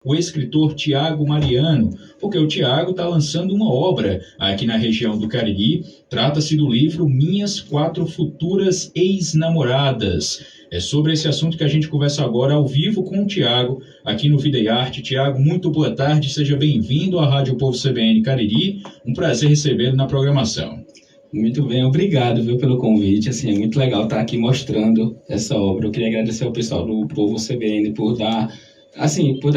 o escritor Tiago Mariano, porque o Tiago está lançando uma obra aqui na região do Cariri. Trata-se do livro Minhas Quatro Futuras Ex-Namoradas. É sobre esse assunto que a gente conversa agora ao vivo com o Tiago, aqui no Vida e Arte. Tiago, muito boa tarde, seja bem-vindo à Rádio Povo CBN Cariri. Um prazer recebê-lo na programação. Muito bem, obrigado, viu, pelo convite. Assim, é muito legal estar aqui mostrando essa obra. Eu queria agradecer ao pessoal do Povo CBN por dar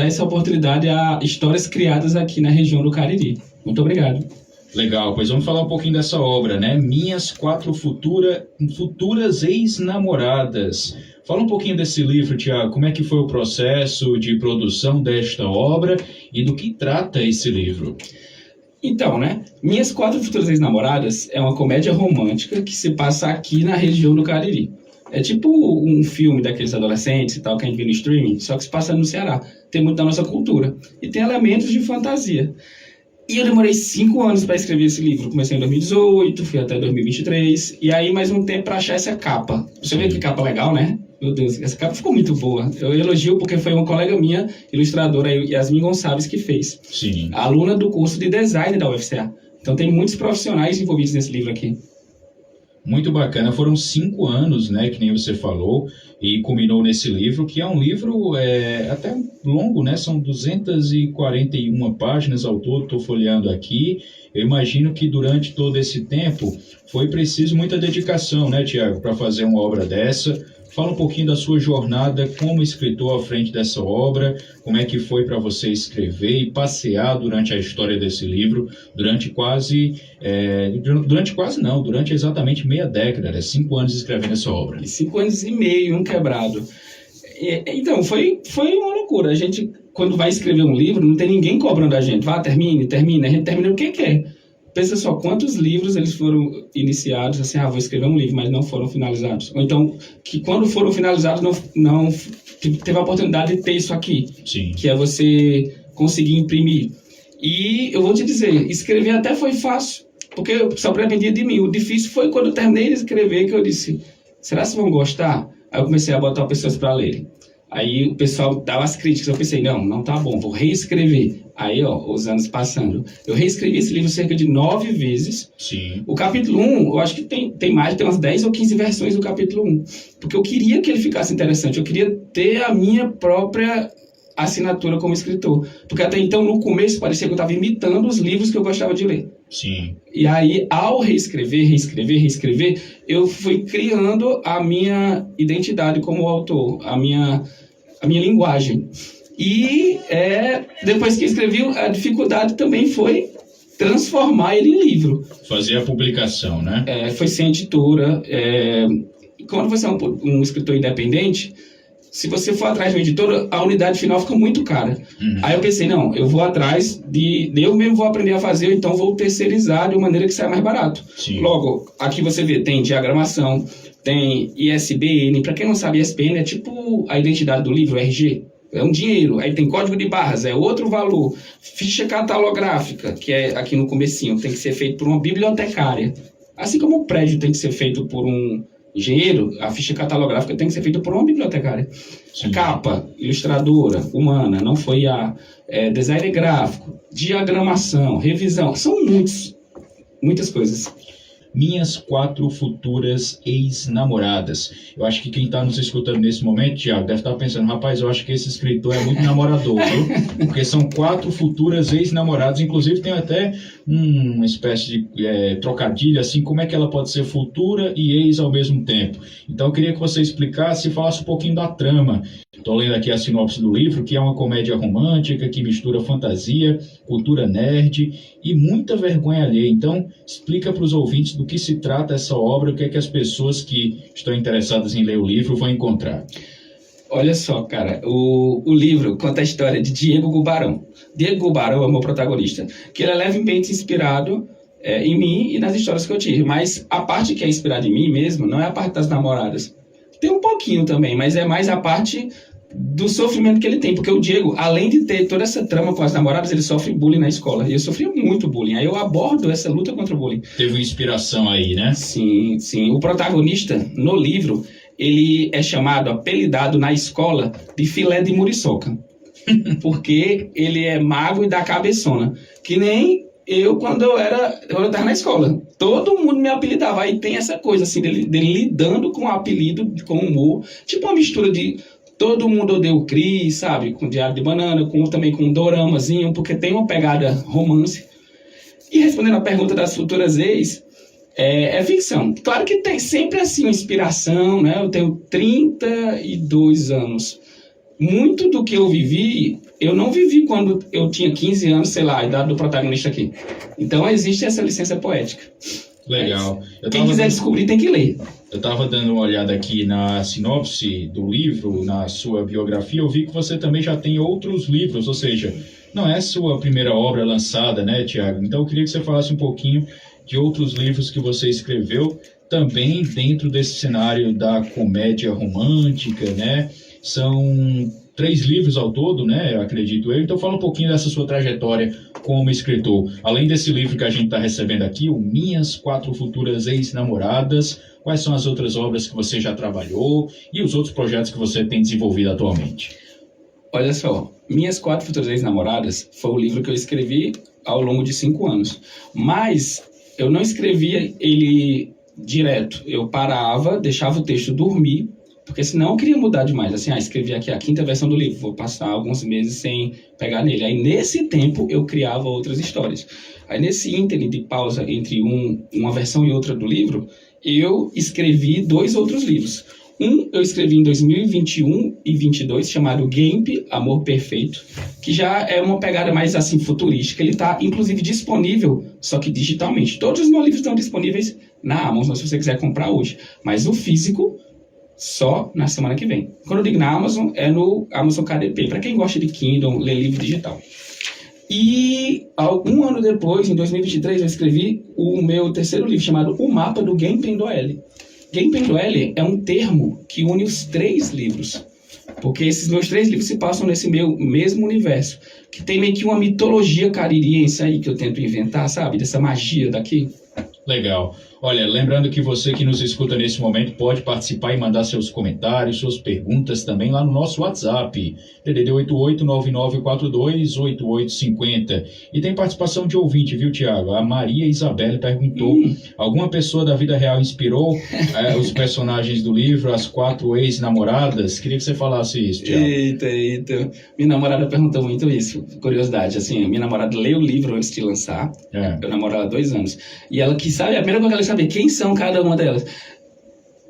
essa oportunidade a histórias criadas aqui na região do Cariri. Muito obrigado. Legal, pois vamos falar um pouquinho dessa obra, né? Minhas Quatro Futuras Ex-Namoradas. Fala um pouquinho desse livro, Tiago. Como é que foi o processo de produção desta obra e do que trata esse livro? Então, né? Minhas Quatro Futuras Ex-Namoradas é uma comédia romântica que se passa aqui na região do Cariri. É tipo um filme daqueles adolescentes e tal, que a gente vê no streaming, só que se passa no Ceará. Tem muito da nossa cultura. E tem elementos de fantasia. E eu demorei 5 anos para escrever esse livro. Comecei em 2018, fui até 2023. E aí mais um tempo para achar essa capa. Você vê que capa legal, né? Meu Deus, essa capa ficou muito boa. Eu elogio porque foi uma colega minha, ilustradora Yasmin Gonçalves, que fez. Sim. Aluna do curso de design da UFCA. Então tem muitos profissionais envolvidos nesse livro aqui. Muito bacana, foram 5 anos, né, que nem você falou, e culminou nesse livro, que é um livro até longo, né, são 241 páginas ao todo, estou folheando aqui. Eu imagino que durante todo esse tempo foi preciso muita dedicação, né, Tiago, para fazer uma obra dessa. Fala um pouquinho da sua jornada como escritor à frente dessa obra, como é que foi para você escrever e passear durante a história desse livro, durante exatamente meia década, né? 5 anos escrevendo essa obra. 5 anos e meio, um quebrado. Então, foi uma loucura. A gente, quando vai escrever um livro, não tem ninguém cobrando a gente. Vá, termine, a gente termina o que quer. Pensa só, quantos livros eles foram iniciados, assim, vou escrever um livro, mas não foram finalizados. Ou então, que quando foram finalizados, não teve a oportunidade de ter isso aqui. Sim. Que é você conseguir imprimir. E eu vou te dizer, escrever até foi fácil, porque o pessoal dependia de mim. O difícil foi quando eu terminei de escrever, que eu disse, será que vão gostar? Aí eu comecei a botar pessoas para lerem. Aí o pessoal dava as críticas, eu pensei, não tá bom, vou reescrever. Aí, os anos passando. Eu reescrevi esse livro cerca de 9 vezes. Sim. O capítulo 1, eu acho que tem umas 10 ou 15 versões do capítulo 1. Porque eu queria que ele ficasse interessante, eu queria ter a minha própria assinatura como escritor. Porque até então, no começo, parecia que eu estava imitando os livros que eu gostava de ler. Sim. E aí, ao reescrever, eu fui criando a minha identidade como autor, a minha linguagem. E depois que escrevi, a dificuldade também foi transformar ele em livro. Fazer a publicação, né? Foi sem editora. Quando você é um escritor independente, se você for atrás de uma editora, a unidade final fica muito cara. Uhum. Aí eu pensei, não, eu vou atrás eu mesmo vou aprender a fazer, então vou terceirizar de uma maneira que saia mais barato. Sim. Logo, aqui você vê, tem diagramação, tem ISBN. Para quem não sabe, ISBN é tipo a identidade do livro, RG. É um dinheiro, aí tem código de barras, é outro valor. Ficha catalográfica, que é aqui no comecinho, tem que ser feito por uma bibliotecária. Assim como o prédio tem que ser feito por um engenheiro, a ficha catalográfica tem que ser feita por uma bibliotecária. Sim. Capa, ilustradora, humana, não foi design gráfico, diagramação, revisão, são muitas coisas. Minhas Quatro Futuras Ex-Namoradas. Eu acho que quem está nos escutando nesse momento, Tiago, deve estar pensando, rapaz, eu acho que esse escritor é muito namorador, viu? Porque são 4 futuras ex-namoradas, inclusive tem até uma espécie de trocadilho, assim, como é que ela pode ser futura e ex ao mesmo tempo. Então eu queria que você explicasse e falasse um pouquinho da trama. Estou lendo aqui a sinopse do livro, que é uma comédia romântica que mistura fantasia, cultura nerd e muita vergonha alheia. Então, explica para os ouvintes do que se trata essa obra, o que é que as pessoas que estão interessadas em ler o livro vão encontrar. Olha só, cara, o livro conta a história de Diego Gubarão. Diego Gubarão é o meu protagonista, que ele é levemente inspirado em mim e nas histórias que eu tive, mas a parte que é inspirada em mim mesmo não é a parte das namoradas. Tem um pouquinho também, mas é mais a parte do sofrimento que ele tem, porque o Diego, além de ter toda essa trama com as namoradas, ele sofre bullying na escola, e eu sofria muito bullying, aí eu abordo essa luta contra o bullying. Teve uma inspiração aí, né? Sim, o protagonista, no livro, ele é chamado, apelidado na escola, de filé de muriçoca. Porque ele é magro e dá cabeçona. Que nem eu, quando eu tava na escola. Todo mundo me apelidava. Aí tem essa coisa, assim, dele lidando com o apelido, com o humor. Tipo uma mistura de Todo Mundo Odeia o Chris, sabe? Com Diário de Banana, também com um doramazinho, porque tem uma pegada romance. E respondendo a pergunta das futuras ex, é ficção. Claro que tem sempre, assim, uma inspiração, né? Eu tenho 32 anos. Muito do que eu vivi, eu não vivi quando eu tinha 15 anos, sei lá, a idade do protagonista aqui. Então, existe essa licença poética. Legal. Quem quiser descobrir tem que ler. Eu estava dando uma olhada aqui na sinopse do livro, na sua biografia, eu vi que você também já tem outros livros, ou seja, não é sua primeira obra lançada, né, Tiago? Então eu queria que você falasse um pouquinho de outros livros que você escreveu, também dentro desse cenário da comédia romântica, né? São 3 livros ao todo, né, acredito eu. Então fala um pouquinho dessa sua trajetória como escritor. Além desse livro que a gente está recebendo aqui, o Minhas 4 Futuras Ex-Namoradas, quais são as outras obras que você já trabalhou e os outros projetos que você tem desenvolvido atualmente? Olha só, Minhas 4 Futuras Ex-Namoradas foi o livro que eu escrevi ao longo de 5 anos. Mas eu não escrevia ele direto. Eu parava, deixava o texto dormir, porque senão eu queria mudar demais. Assim, escrevi aqui a 5ª versão do livro, vou passar alguns meses sem pegar nele. Aí, nesse tempo, eu criava outras histórias. Aí, nesse ínterim de pausa entre uma versão e outra do livro, eu escrevi 2 outros livros. Um eu escrevi em 2021 e 2022, chamado Gamp, Amor Perfeito, que já é uma pegada mais assim futurística. Ele está, inclusive, disponível, só que digitalmente. Todos os meus livros estão disponíveis na Amazon, se você quiser comprar hoje. Mas o físico, só na semana que vem. Quando eu digo na Amazon, é no Amazon KDP, para quem gosta de Kindle, ler livro digital. E um ano depois, em 2023, eu escrevi o meu 3º livro, chamado O Mapa do Genpei-do-L. Genpei-do-L é um termo que une os 3 livros, porque esses meus 3 livros se passam nesse meu mesmo universo, que tem meio que uma mitologia caririense aí que eu tento inventar, sabe? Dessa magia daqui. Legal. Olha, lembrando que você que nos escuta nesse momento pode participar e mandar seus comentários, suas perguntas também lá no nosso WhatsApp, DDD 8899428850. E tem participação de ouvinte, viu, Tiago? A Maria Isabelle perguntou, alguma pessoa da vida real inspirou os personagens do livro, as 4 ex-namoradas? Queria que você falasse isso, Tiago. Eita. Minha namorada perguntou muito isso, curiosidade. Assim, minha namorada leu o livro antes de lançar, eu namoro ela há 2 anos, e ela quis saber, a primeira coisa que ela quis saber, quem são cada uma delas.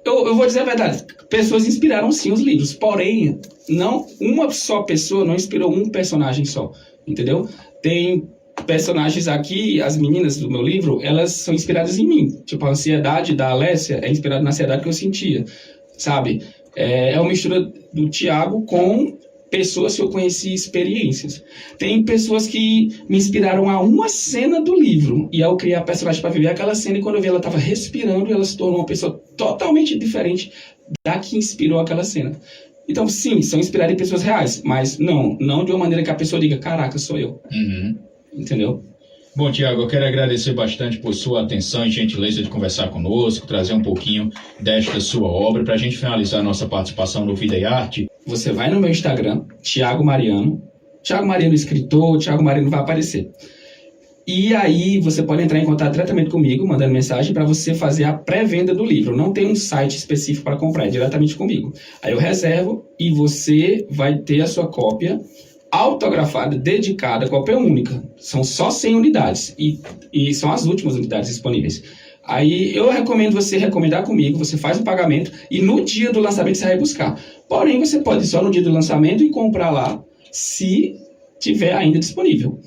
Eu vou dizer a verdade, pessoas inspiraram sim os livros, porém, não uma só pessoa não inspirou um personagem só, entendeu? Tem personagens aqui, as meninas do meu livro, elas são inspiradas em mim. Tipo, a ansiedade da Alessia é inspirada na ansiedade que eu sentia, sabe? É uma mistura do Tiago com pessoas que eu conheci, experiências. Tem pessoas que me inspiraram a uma cena do livro, e eu criei a personagem para viver aquela cena, e quando eu vi ela estava respirando, ela se tornou uma pessoa totalmente diferente da que inspirou aquela cena. Então, sim, são inspiradas em pessoas reais, mas não de uma maneira que a pessoa diga, caraca, sou eu. Entendeu? Bom, Tiago, eu quero agradecer bastante por sua atenção e gentileza de conversar conosco, trazer um pouquinho desta sua obra. Para a gente finalizar a nossa participação no Vida e Arte, você vai no meu Instagram, Thiago Mariano, escritor, Thiago Mariano vai aparecer. E aí você pode entrar em contato diretamente comigo, mandando mensagem para você fazer a pré-venda do livro. Não tem um site específico para comprar, é diretamente comigo. Aí eu reservo e você vai ter a sua cópia autografada, dedicada, cópia única. São só 100 unidades e são as últimas unidades disponíveis. Aí eu recomendo você recomendar comigo, você faz o pagamento e no dia do lançamento você vai buscar. Porém, você pode ir só no dia do lançamento e comprar lá, se tiver ainda disponível.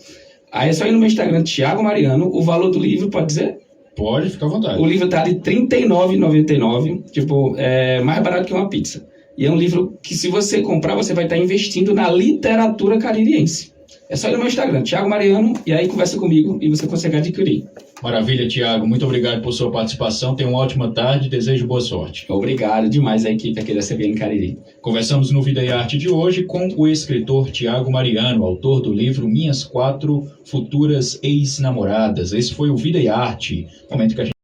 Aí é só ir no meu Instagram, Thiago Mariano. O valor do livro, pode dizer? Pode, fica à vontade. O livro tá de R$ 39,99, tipo, é mais barato que uma pizza. E é um livro que, se você comprar, você vai estar investindo na literatura caririense. É só ir no meu Instagram, Thiago Mariano, e aí conversa comigo e você consegue adquirir. Maravilha, Tiago. Muito obrigado por sua participação. Tenha uma ótima tarde e desejo boa sorte. Obrigado demais a equipe aqui da CBN Cariri. Conversamos no Vida e Arte de hoje com o escritor Tiago Mariano, autor do livro Minhas 4 Futuras Ex-Namoradas. Esse foi o Vida e Arte. Momento que a gente